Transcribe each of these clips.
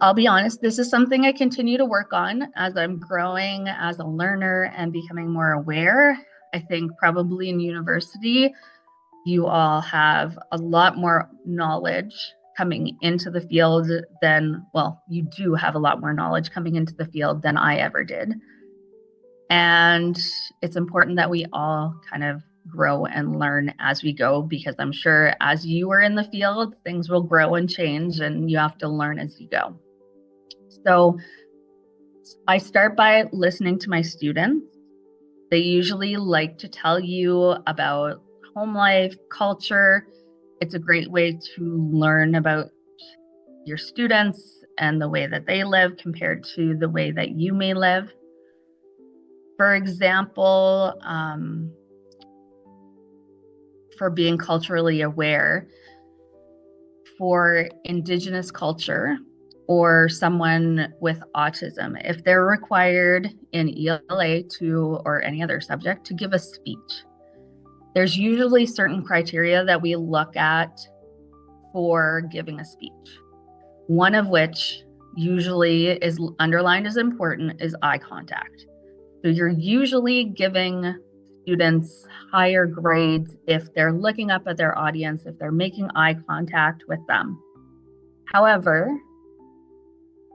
I'll be honest, this is something I continue to work on as I'm growing as a learner and becoming more aware. I think probably in university, you all have a lot more knowledge coming into the field than, well, you do have a lot more knowledge coming into the field than I ever did. And it's important that we all kind of grow and learn as we go, because I'm sure as you are in the field, things will grow and change and you have to learn as you go. So I start by listening to my students. They usually like to tell you about home life, culture. It's a great way to learn about your students and the way that they live compared to the way that you may live. For example, for being culturally aware, for Indigenous culture or someone with autism, if they're required in ELA or any other subject to give a speech, there's usually certain criteria that we look at for giving a speech. One of which usually is underlined as important is eye contact. So you're usually giving students higher grades if they're looking up at their audience, if they're making eye contact with them. However,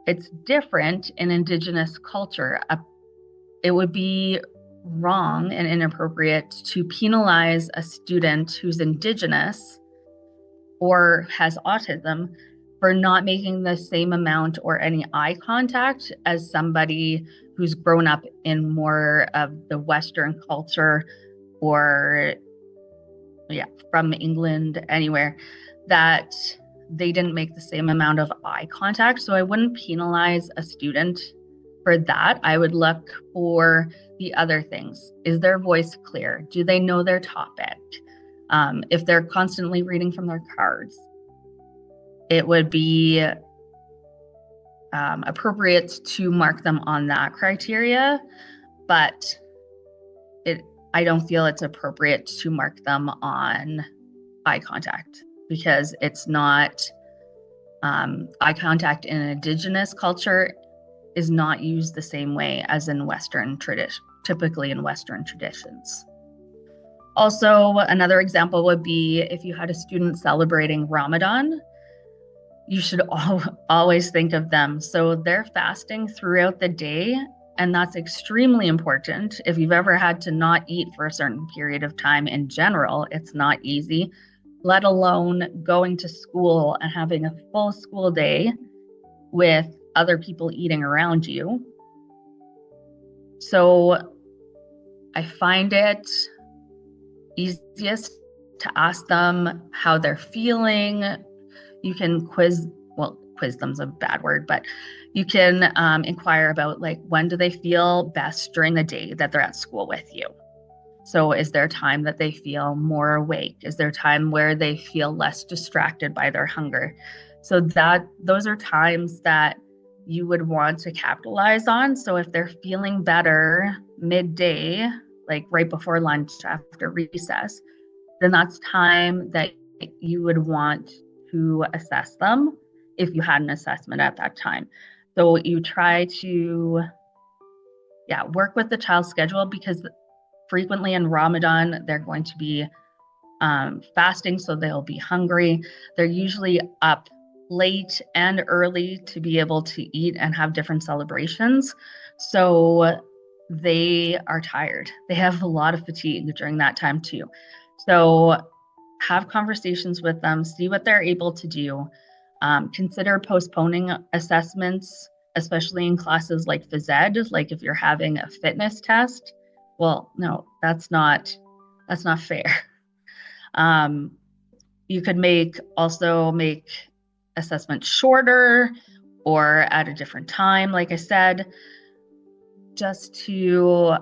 it's different in Indigenous culture. It would be wrong and inappropriate to penalize a student who's Indigenous or has autism for not making the same amount or any eye contact as somebody who's grown up in more of the Western culture or from England, anywhere, that they didn't make the same amount of eye contact. So I wouldn't penalize a student for that. I would look for the other things. Is their voice clear? Do they know their topic? If they're constantly reading from their cards, it would be appropriate to mark them on that criteria, but I don't feel it's appropriate to mark them on eye contact, because it's not eye contact in Indigenous culture is not used the same way as in Western tradition, typically in Western traditions. Also, another example would be if you had a student celebrating Ramadan, you should always think of them. So they're fasting throughout the day, and that's extremely important. If you've ever had to not eat for a certain period of time in general, it's not easy, let alone going to school and having a full school day with other people eating around you. So I find it easiest to ask them how they're feeling. You can quiz them's a bad word, but you can inquire about, like, when do they feel best during the day that they're at school with you? So is there time that they feel more awake? Is there time where they feel less distracted by their hunger? So those are times that you would want to capitalize on. So if they're feeling better midday, like right before lunch after recess, then that's time that you would want to assess them if you had an assessment at that time. So you try to work with the child's schedule, because frequently in Ramadan, they're going to be fasting, so they'll be hungry. They're usually up late and early to be able to eat and have different celebrations. So they are tired. They have a lot of fatigue during that time too. So have conversations with them, see what they're able to do. Consider postponing assessments, especially in classes like phys ed, like if you're having a fitness test. Well, no, that's not fair. You could also make assessments shorter or at a different time, like I said, just to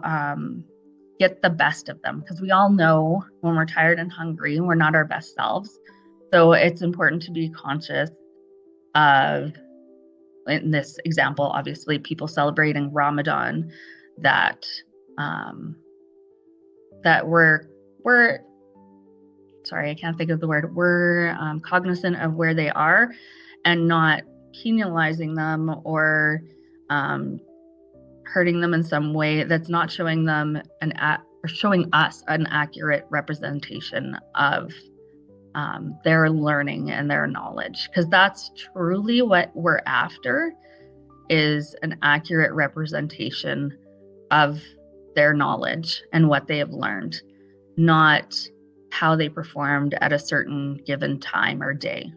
get the best of them, because we all know when we're tired and hungry, we're not our best selves. So it's important to be conscious of, in this example, obviously people celebrating Ramadan, that we're sorry, I can't think of the word. We're cognizant of where they are and not penalizing them or hurting them in some way that's not showing them or showing us an accurate representation of their learning and their knowledge, because that's truly what we're after, is an accurate representation of their knowledge and what they have learned, not how they performed at a certain given time or day.